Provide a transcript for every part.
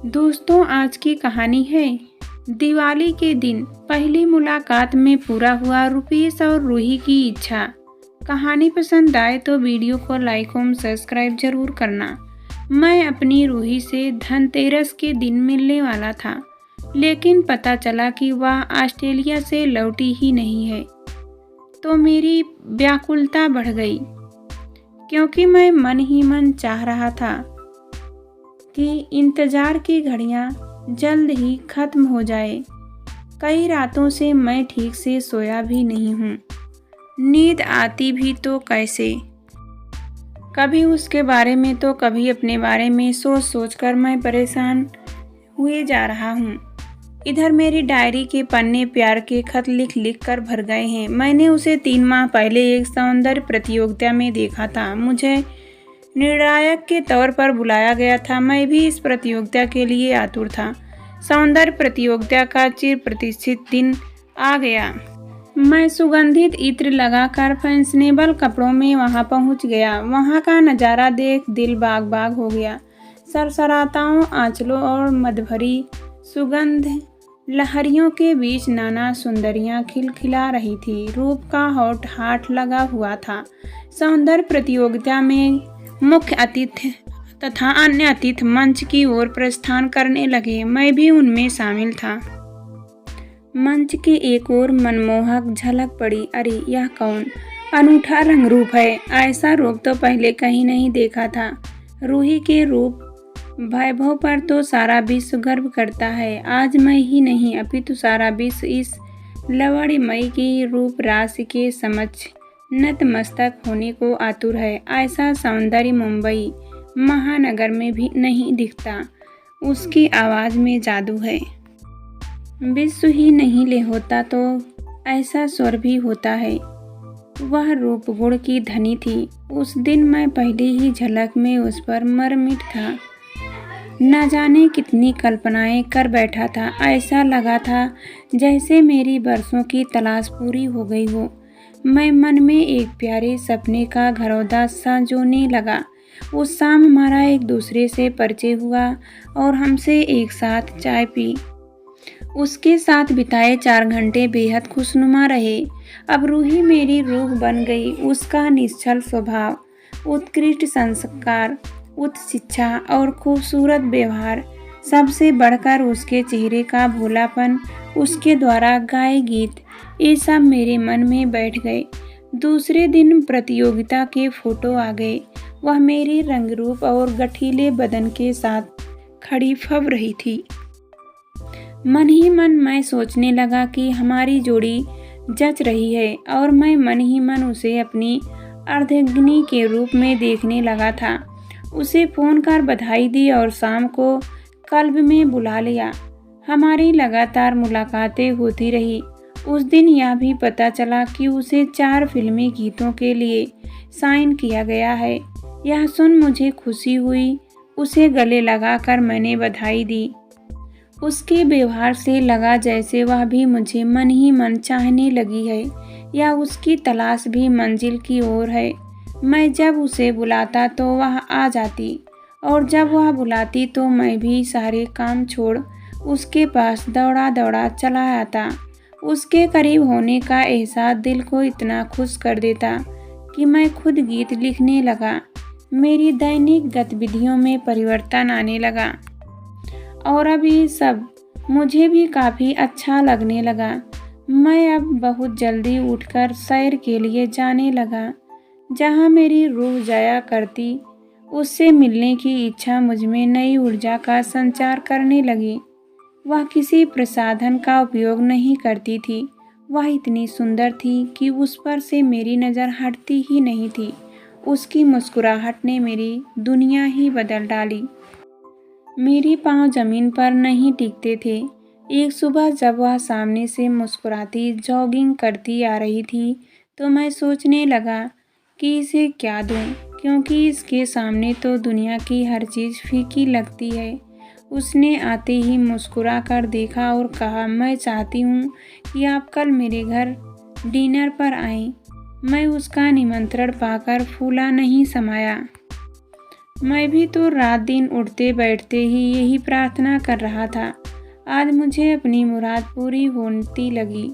दोस्तों, आज की कहानी है दिवाली के दिन पहली मुलाकात में पूरा हुआ रुपेश और रूही की इच्छा। कहानी पसंद आए तो वीडियो को लाइक और सब्सक्राइब जरूर करना। मैं अपनी रूही से धनतेरस के दिन मिलने वाला था, लेकिन पता चला कि वह ऑस्ट्रेलिया से लौटी ही नहीं है। तो मेरी व्याकुलता बढ़ गई, क्योंकि मैं मन ही मन चाह रहा था कि इंतज़ार की घड़ियां जल्द ही ख़त्म हो जाए। कई रातों से मैं ठीक से सोया भी नहीं हूँ। नींद आती भी तो कैसे, कभी उसके बारे में तो कभी अपने बारे में सोच सोच कर मैं परेशान हुए जा रहा हूँ। इधर मेरी डायरी के पन्ने प्यार के खत लिख लिख कर भर गए हैं। मैंने उसे 3 माह पहले एक सौंदर्य प्रतियोगिता में देखा था। मुझे निर्णायक के तौर पर बुलाया गया था। मैं भी इस प्रतियोगिता के लिए आतुर था। सौंदर्य प्रतियोगिता का चिर प्रतीक्षित दिन आ गया। मैं सुगंधित इत्र लगाकर फैशनेबल कपड़ों में वहां पहुंच गया। वहां का नज़ारा देख दिल बाग बाग हो गया। सरसराताओं, आंचलों और मदभरी सुगंध लहरियों के बीच नाना सुंदरियां खिलखिला रही थी। रूप का हॉट हाट लगा हुआ था। सौंदर्य प्रतियोगिता में मुख्य अतिथि तथा अन्य अतिथि मंच की ओर प्रस्थान करने लगे। मैं भी उनमें शामिल था। मंच की एक और मनमोहक झलक पड़ी। अरे, यह कौन अनूठा रंग रूप है! ऐसा रूप तो पहले कहीं नहीं देखा था। रूही के रूप वैभव पर तो सारा विश्व गर्व करता है। आज मैं ही नहीं, अपितु सारा विश्व इस लवणमयी की रूप राशि के समक्ष नतमस्तक होने को आतुर है। ऐसा सौंदर्य मुंबई महानगर में भी नहीं दिखता। उसकी आवाज़ में जादू है। विश्व ही नहीं ले होता तो ऐसा स्वर भी होता है। वह रूप गुण की धनी थी। उस दिन मैं पहली ही झलक में उस पर मरमिट था। न जाने कितनी कल्पनाएं कर बैठा था। ऐसा लगा था जैसे मेरी बरसों की तलाश पूरी हो गई हो। मैं मन में एक प्यारे सपने का घरौंदा संजोने लगा। उस शाम हमारा एक दूसरे से परिचय हुआ और हमसे एक साथ चाय पी। उसके साथ बिताए 4 घंटे बेहद खुशनुमा रहे। अब रूही मेरी रूह बन गई। उसका निश्चल स्वभाव, उत्कृष्ट संस्कार, उच्च शिक्षा और खूबसूरत व्यवहार, सबसे बढ़कर उसके चेहरे का भोलापन, उसके द्वारा गाए गीत, ये सब मेरे मन में बैठ गए। दूसरे दिन प्रतियोगिता के फोटो आ गए। वह मेरी रंगरूप और गठीले बदन के साथ खड़ी फब रही थी। मन ही मन मैं सोचने लगा कि हमारी जोड़ी जच रही है, और मैं मन ही मन उसे अपनी अर्धांगिनी के रूप में देखने लगा था। उसे फ़ोन कर बधाई दी और शाम को क्लब में बुला लिया। हमारी लगातार मुलाकातें होती रही। उस दिन यह भी पता चला कि उसे 4 फिल्मी गीतों के लिए साइन किया गया है। यह सुन मुझे खुशी हुई। उसे गले लगाकर मैंने बधाई दी। उसके व्यवहार से लगा जैसे वह भी मुझे मन ही मन चाहने लगी है, या उसकी तलाश भी मंजिल की ओर है। मैं जब उसे बुलाता तो वह आ जाती, और जब वह बुलाती तो मैं भी सारे काम छोड़ उसके पास दौड़ा दौड़ा चला आता। उसके करीब होने का एहसास दिल को इतना खुश कर देता कि मैं खुद गीत लिखने लगा। मेरी दैनिक गतिविधियों में परिवर्तन आने लगा, और अब ये सब मुझे भी काफ़ी अच्छा लगने लगा। मैं अब बहुत जल्दी उठकर सैर के लिए जाने लगा। जहाँ मेरी रूह जाया करती, उससे मिलने की इच्छा मुझमें नई ऊर्जा का संचार करने लगी। वह किसी प्रसाधन का उपयोग नहीं करती थी। वह इतनी सुंदर थी कि उस पर से मेरी नज़र हटती ही नहीं थी। उसकी मुस्कुराहट ने मेरी दुनिया ही बदल डाली। मेरे पाँव जमीन पर नहीं टिकते थे। एक सुबह जब वह सामने से मुस्कुराती जॉगिंग करती आ रही थी, तो मैं सोचने लगा कि इसे क्या दूं, क्योंकि इसके सामने तो दुनिया की हर चीज़ फीकी लगती है। उसने आते ही मुस्कुरा कर देखा और कहा, मैं चाहती हूँ कि आप कल मेरे घर डिनर पर आएं। मैं उसका निमंत्रण पाकर फूला नहीं समाया। मैं भी तो रात दिन उठते बैठते ही यही प्रार्थना कर रहा था। आज मुझे अपनी मुराद पूरी होती लगी।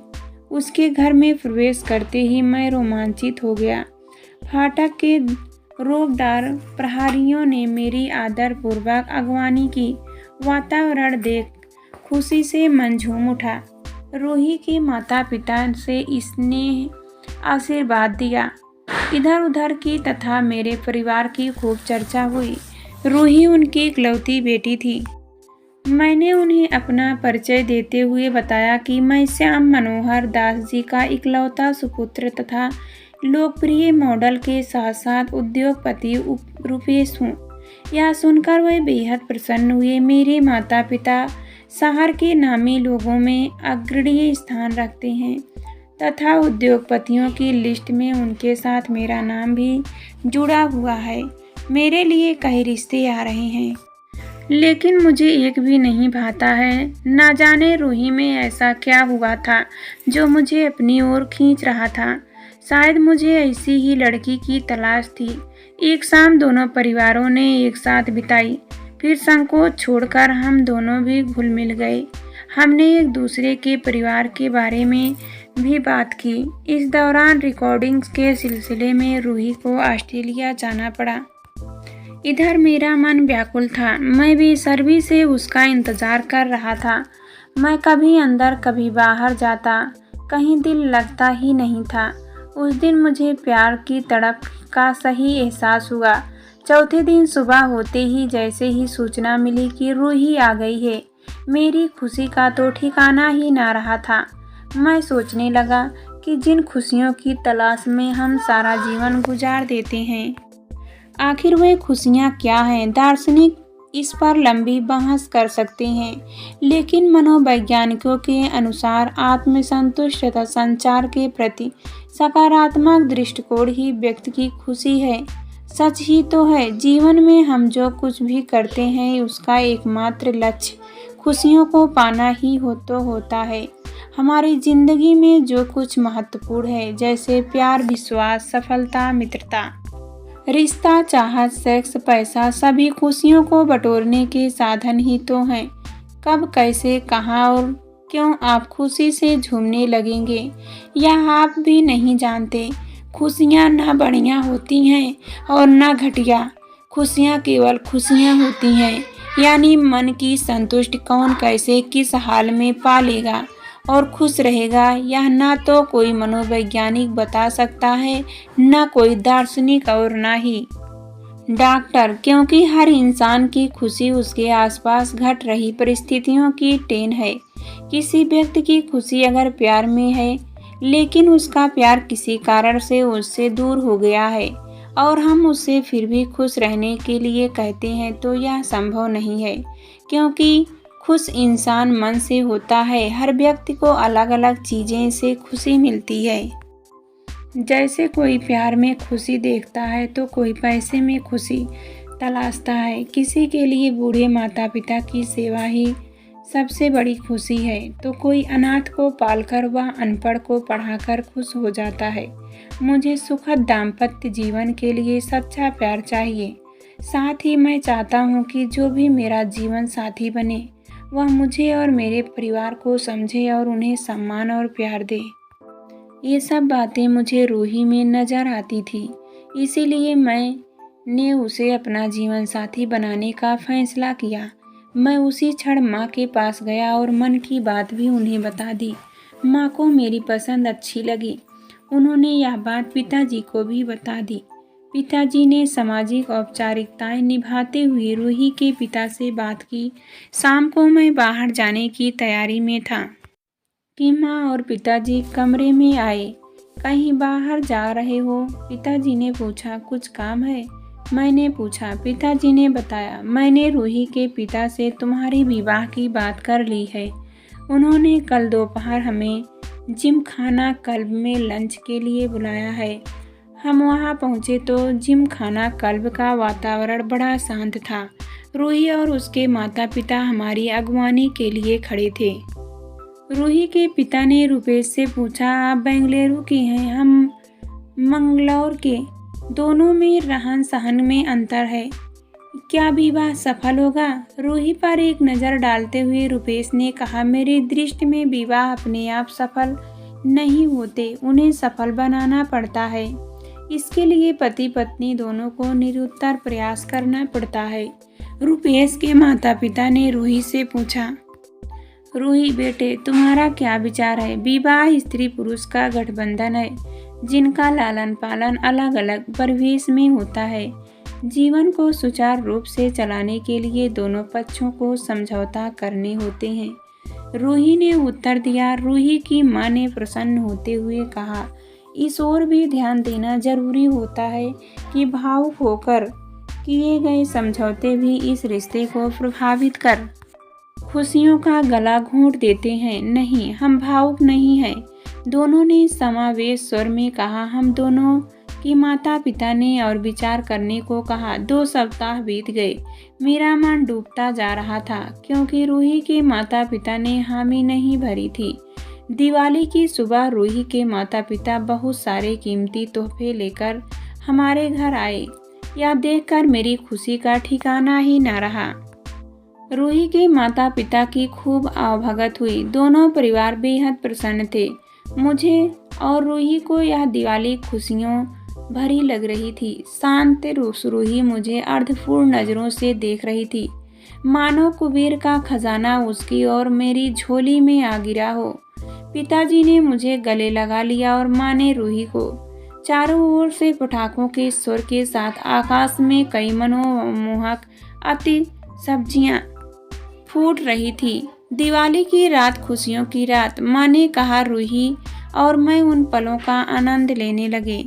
उसके घर में प्रवेश करते ही मैं रोमांचित हो गया। फाटक के रोबदार प्रहरियों ने मेरी आदरपूर्वक अगवानी की। वातावरण देख खुशी से मन झूम उठा। रूही के माता पिता से इसने आशीर्वाद दिया। इधर उधर की तथा मेरे परिवार की खूब चर्चा हुई। रूही उनकी इकलौती बेटी थी। मैंने उन्हें अपना परिचय देते हुए बताया कि मैं श्याम मनोहर दास जी का इकलौता सुपुत्र तथा लोकप्रिय मॉडल के साथ साथ उद्योगपति रूपेश हूँ। यह सुनकर वे बेहद प्रसन्न हुए। मेरे माता पिता शहर के नामी लोगों में अग्रणीय स्थान रखते हैं तथा उद्योगपतियों की लिस्ट में उनके साथ मेरा नाम भी जुड़ा हुआ है। मेरे लिए कई रिश्ते आ रहे हैं, लेकिन मुझे एक भी नहीं भाता है। ना जाने रूही में ऐसा क्या हुआ था जो मुझे अपनी ओर खींच रहा था। शायद मुझे ऐसी ही लड़की की तलाश थी। एक शाम दोनों परिवारों ने एक साथ बिताई। फिर संकोच छोड़कर हम दोनों भी घुल मिल गए। हमने एक दूसरे के परिवार के बारे में भी बात की। इस दौरान रिकॉर्डिंग्स के सिलसिले में रूही को ऑस्ट्रेलिया जाना पड़ा। इधर मेरा मन व्याकुल था। मैं बेसब्री से उसका इंतज़ार कर रहा था। मैं कभी अंदर कभी बाहर जाता, कहीं दिल लगता ही नहीं था। उस दिन मुझे प्यार की तड़प का सही एहसास हुआ। चौथे दिन सुबह होते ही जैसे ही सूचना मिली कि रूही आ गई है, मेरी खुशी का तो ठिकाना ही ना रहा था। मैं सोचने लगा कि जिन खुशियों की तलाश में हम सारा जीवन गुजार देते हैं, आखिर वे खुशियाँ क्या हैं? दार्शनिक इस पर लंबी बहस कर सकते हैं, लेकिन मनोवैज्ञानिकों के अनुसार आत्मसंतुष्ट तथा संचार के प्रति सकारात्मक दृष्टिकोण ही व्यक्ति की खुशी है। सच ही तो है, जीवन में हम जो कुछ भी करते हैं उसका एकमात्र लक्ष्य खुशियों को पाना ही होता है। हमारी जिंदगी में जो कुछ महत्वपूर्ण है, जैसे प्यार, विश्वास, सफलता, मित्रता, रिश्ता, चाहत, सेक्स, पैसा, सभी खुशियों को बटोरने के साधन ही तो हैं। कब, कैसे, कहाँ और क्यों आप खुशी से झूमने लगेंगे, यह आप भी नहीं जानते। खुशियाँ ना बढ़िया होती हैं और ना घटिया। खुशियाँ केवल खुशियाँ होती हैं, यानी मन की संतुष्टि कौन कैसे किस हाल में पा लेगा और खुश रहेगा, यह ना तो कोई मनोवैज्ञानिक बता सकता है, ना कोई दार्शनिक और ना ही डॉक्टर, क्योंकि हर इंसान की खुशी उसके आसपास घट रही परिस्थितियों की देन है। किसी व्यक्ति की खुशी अगर प्यार में है, लेकिन उसका प्यार किसी कारण से उससे दूर हो गया है और हम उससे फिर भी खुश रहने के लिए कहते हैं, तो यह संभव नहीं है, क्योंकि खुश इंसान मन से होता है। हर व्यक्ति को अलग अलग चीज़ें से खुशी मिलती है। जैसे कोई प्यार में खुशी देखता है तो कोई पैसे में खुशी तलाशता है। किसी के लिए बूढ़े माता पिता की सेवा ही सबसे बड़ी खुशी है, तो कोई अनाथ को पालकर व अनपढ़ को पढ़ाकर खुश हो जाता है। मुझे सुखद दाम्पत्य जीवन के लिए सच्चा प्यार चाहिए। साथ ही मैं चाहता हूँ कि जो भी मेरा जीवन साथी बने वह मुझे और मेरे परिवार को समझे और उन्हें सम्मान और प्यार दे। ये सब बातें मुझे रूही में नज़र आती थी, इसीलिए मैंने उसे अपना जीवन साथी बनाने का फैसला किया। मैं उसी क्षण माँ के पास गया और मन की बात भी उन्हें बता दी। माँ को मेरी पसंद अच्छी लगी। उन्होंने यह बात पिताजी को भी बता दी। पिताजी ने सामाजिक औपचारिकताएं निभाते हुए रूही के पिता से बात की। शाम को मैं बाहर जाने की तैयारी में था कि माँ और पिताजी कमरे में आए। कहीं बाहर जा रहे हो? पिताजी ने पूछा। कुछ काम है? मैंने पूछा। पिताजी ने बताया, मैंने रूही के पिता से तुम्हारी विवाह की बात कर ली है। उन्होंने कल दोपहर हमें जिम खाना क्लब में लंच के लिए बुलाया है। हम वहां पहुंचे तो जिम खाना क्लब का वातावरण बड़ा शांत था। रूही और उसके माता पिता हमारी अगवानी के लिए खड़े थे। रूही के पिता ने रुपेश से पूछा, आप बेंगलुरु के हैं, हम मंगलौर के। दोनों में रहन सहन में अंतर है। क्या विवाह सफल होगा? रूही पर एक नज़र डालते हुए रुपेश ने कहा, मेरी दृष्टि में विवाह अपने आप सफल नहीं होते, उन्हें सफल बनाना पड़ता है। इसके लिए पति पत्नी दोनों को निरंतर प्रयास करना पड़ता है। रुपेश के माता पिता ने रूही से पूछा, रूही बेटे, तुम्हारा क्या विचार है? विवाह स्त्री पुरुष का गठबंधन है, जिनका लालन पालन अलग अलग परिवेश में होता है। जीवन को सुचारू रूप से चलाने के लिए दोनों पक्षों को समझौता करने होते हैं। रूही ने उत्तर दिया। रूही की मां ने प्रसन्न होते हुए कहा, इस ओर भी ध्यान देना जरूरी होता है कि भावुक होकर किए गए समझौते भी इस रिश्ते को प्रभावित कर खुशियों का गला घोंट देते हैं। नहीं, हम भावुक नहीं हैं, दोनों ने समावेश स्वर में कहा। हम दोनों की माता पिता ने और विचार करने को कहा। 2 सप्ताह बीत गए। मेरा मन डूबता जा रहा था, क्योंकि रूही के माता पिता ने हामी नहीं भरी थी। दिवाली की सुबह रूही के माता पिता बहुत सारे कीमती तोहफे लेकर हमारे घर आए। यह देखकर मेरी खुशी का ठिकाना ही न रहा। रूही के माता पिता की खूब आवभगत हुई। दोनों परिवार बेहद प्रसन्न थे। मुझे और रूही को यह दिवाली खुशियों भरी लग रही थी। शांत रूही मुझे अर्धपूर्ण नजरों से देख रही थी, मानो कुबेर का खजाना उसकी और मेरी झोली में आ गिरा हो। पिताजी ने मुझे गले लगा लिया और माँ ने रूही को। चारों ओर से पटाखों के स्वर के साथ आकाश में कई मनोमोहक अति सब्जियां फूट रही थी। दिवाली की रात खुशियों की रात। माँ ने कहा, रूही और मैं उन पलों का आनंद लेने लगे